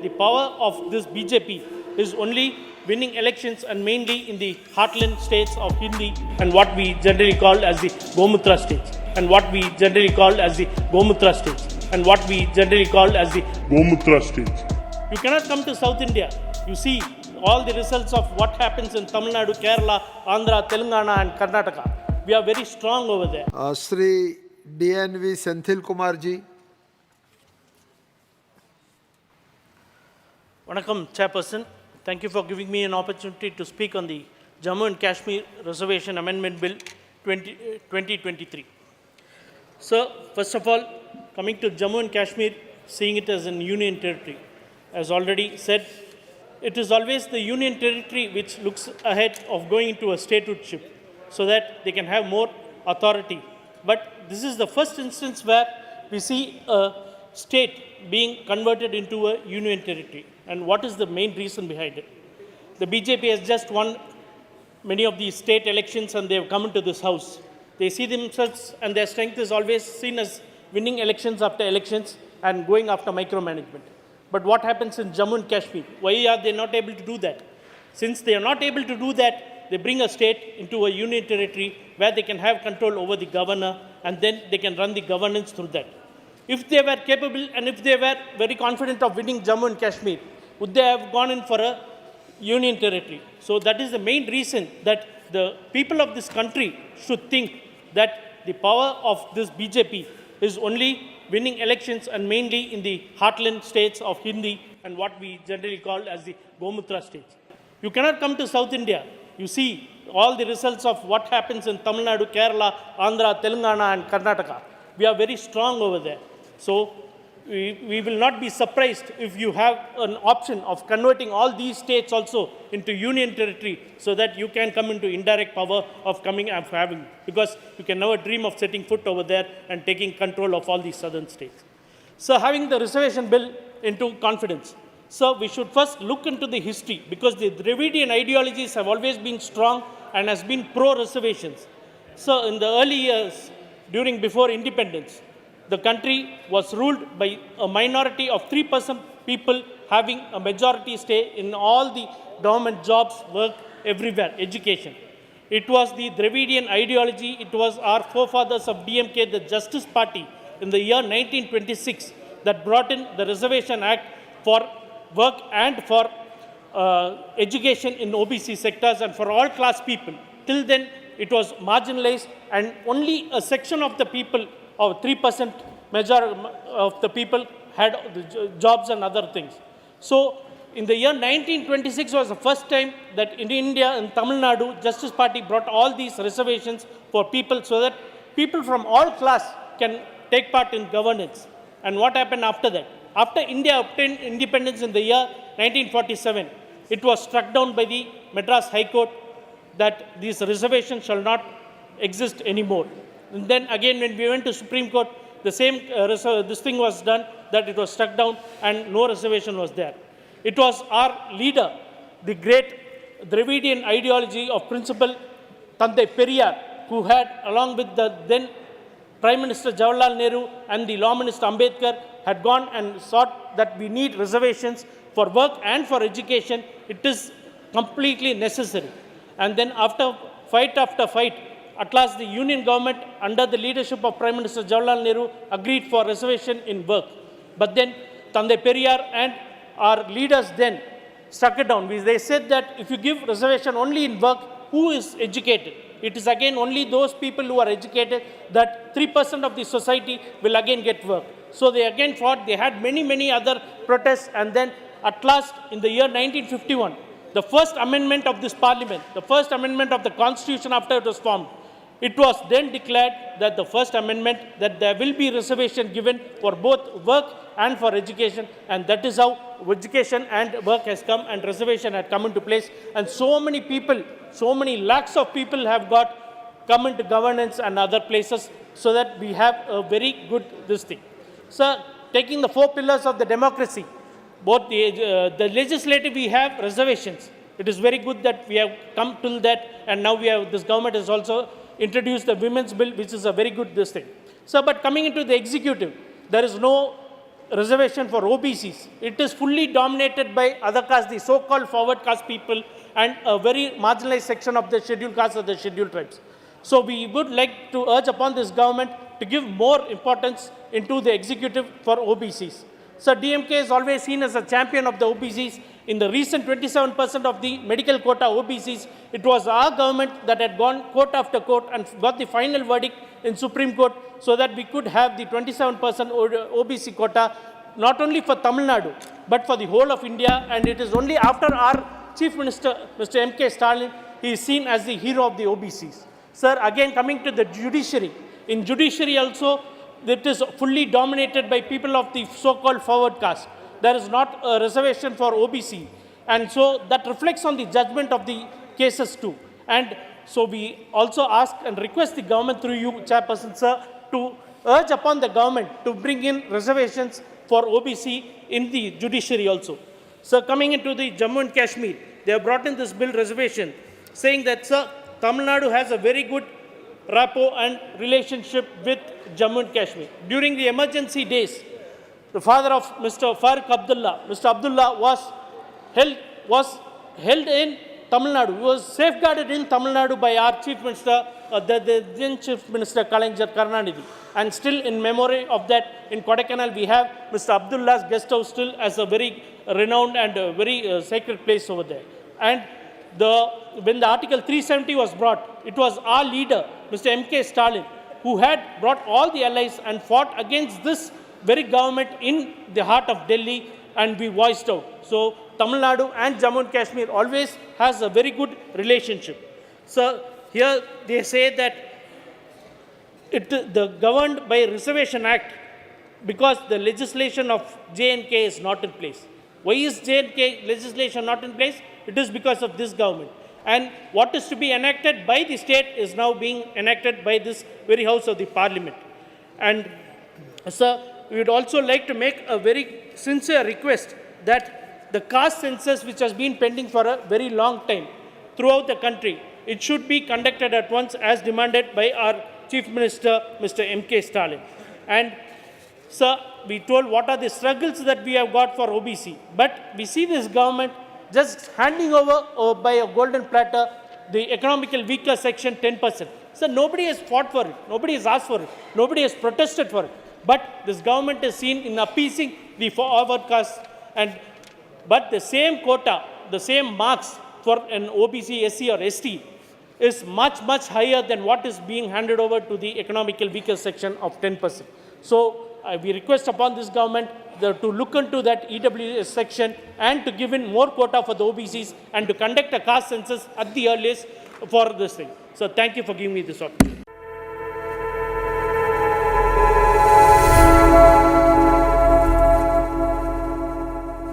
the power of this BJP is only winning elections and mainly in the heartland states of Hindi and what we generally call as the Gaumutra states and what we generally call as the Gaumutra states and what we generally call as the Gaumutra states. You cannot come to South India. You see all the results of what happens in Tamil Nadu, Kerala, Andhra, Telangana and Karnataka. We are very strong over there. Shri DMK Senthilkumar ji. Vanakkam, Chairperson. Thank you for giving me an opportunity to speak on the Jammu and Kashmir Reservation Amendment Bill 2023. So, first of all, coming to Jammu and Kashmir, seeing it as a union territory, as already said, it is always the union territory which looks ahead of going into a statehooship so that they can have more authority. But this is the first instance where we see a state being converted into a union territory. And what is the main reason behind it? The BJP has just won many of these state elections and they have come into this house. They see themselves and their strength is always seen as winning elections after elections and going after micromanagement. But what happens in Jammu and Kashmir? Why are they not able to do that? Since they are not able to do that, they bring a state into a union territory where they can have control over the governor and then they can run the governance through that. If they were capable and if they were very confident of winning Jammu and Kashmir, would they have gone in for a union territory? So that is the main reason that the people of this country should think that the power of this BJP is only winning elections and mainly in the heartland states of Hindi and what we generally call as the Gaumutra states. You cannot come to South India. You see all the results of what happens in Tamil Nadu, Kerala, Andhra, Telangana and Karnataka. We are very strong over there. So we will not be surprised if you have an option of converting all these states also into union territory so that you can come into indirect power of coming and having, because you can never dream of setting foot over there and taking control of all these southern states. So having the reservation bill into confidence. So we should first look into the history because the Dravidian ideologies have always been strong and has been pro-reservations. So in the early years, before independence, the country was ruled by a minority of 3% people having a majority stay in all the government jobs, work, everywhere, education. It was the Dravidian ideology, it was our forefathers of DMK, the Justice Party, in the year 1926 that brought in the Reservation Act for work and for education in OBC sectors and for all class people. Till then, it was marginalized and only a section of the people, or 3% majority of the people had jobs and other things. So, in the year 1926 was the first time that in India, in Tamil Nadu, Justice Party brought all these reservations for people so that people from all class can take part in governance. And what happened after that? After India obtained independence in the year 1947, it was struck down by the Madras High Court that these reservations shall not exist anymore. And then again, when we went to Supreme Court, the same this thing was done, that it was struck down and no reservation was there. It was our leader, the great Dravidian ideology of Principal Tandai Periyar, who had, along with the then Prime Minister Jawaharlal Nehru and the Law Minister Ambedkar, had gone and sought that we need reservations for work and for education. It is completely necessary. And then after fight, at last the union government under the leadership of Prime Minister Jawaharlal Nehru agreed for reservation in work. But then Tandai Periyar and our leaders then struck it down. They said that if you give reservation only in work, who is educated? It is again only those people who are educated, that 3% of the society will again get work. So they again fought. They had many other protests, and then at last in the year 1951, the first amendment of this parliament, the first amendment of the constitution after it was formed, it was then declared that the first amendment, that there will be reservation given for both work and for education, and that is how education and work has come and reservation had come into place. And so many people, so many lakhs of people have come into governance and other places, so that we have a very good this thing. So taking the 4 pillars of the democracy, both the legislative we have reservations. It is very good that we have come till that, and now this government has also introduced the women's bill, which is a very good this thing. So, but coming into the executive, there is no reservation for OBCs. It is fully dominated by other castes, the so-called forward caste people, and a very marginalized section of the scheduled castes or the scheduled tribes. So we would like to urge upon this government to give more importance into the executive for OBCs. So DMK is always seen as a champion of the OBCs. In the recent 27% of the medical quota OBCs, it was our government that had gone court after court and got the final verdict in Supreme Court so that we could have the 27% OBC quota, not only for Tamil Nadu, but for the whole of India. And it is only after our Chief Minister, Mr. MK Stalin, he is seen as the hero of the OBCs. Sir, again coming to the judiciary. In judiciary also, it is fully dominated by people of the so-called forward caste. There is not a reservation for OBC. And so that reflects on the judgment of the cases too. And so we also ask and request the government through you, Chairperson, sir, to urge upon the government to bring in reservations for OBC in the judiciary also. Sir, coming into the Jammu and Kashmir, they have brought in this bill reservation saying that, sir, Tamil Nadu has a very good rapport and relationship with Jammu and Kashmir. During the emergency days, the father of Mr. Farooq Abdullah, Mr. Abdullah was held in Tamil Nadu. He was safeguarded in Tamil Nadu by our Chief Minister, the then Chief Minister Kalanjar Karnanidhi. And still in memory of that, in Kodaikanal, we have Mr. Abdullah's guest house still as a very renowned and a very sacred place over there. And when the Article 370 was brought, it was our leader, Mr. MK Stalin, who had brought all the allies and fought against this very government in the heart of Delhi, and we voiced out. So Tamil Nadu and Jammu and Kashmir always has a very good relationship. So here they say that the governed by Reservation Act because the legislation of JNK is not in place. Why is JNK legislation not in place? It is because of this government. And what is to be enacted by the state is now being enacted by this very house of the parliament. And sir, we would also like to make a very sincere request that the caste census, which has been pending for a very long time throughout the country, it should be conducted at once as demanded by our Chief Minister, Mr. MK Stalin. And sir, we told what are the struggles that we have got for OBC. But we see this government just handing over by a golden platter the economically weaker section 10%. So nobody has fought for it. Nobody has asked for it. Nobody has protested for it. But this government is seen in appeasing the forward caste. But the same quota, the same marks for an OBC, SC or ST is much, much higher than what is being handed over to the economically weaker section of 10%. So we request upon this government to look into that EWS section and to give in more quota for the OBCs and to conduct a caste census at the earliest for this thing. So thank you for giving me this opportunity.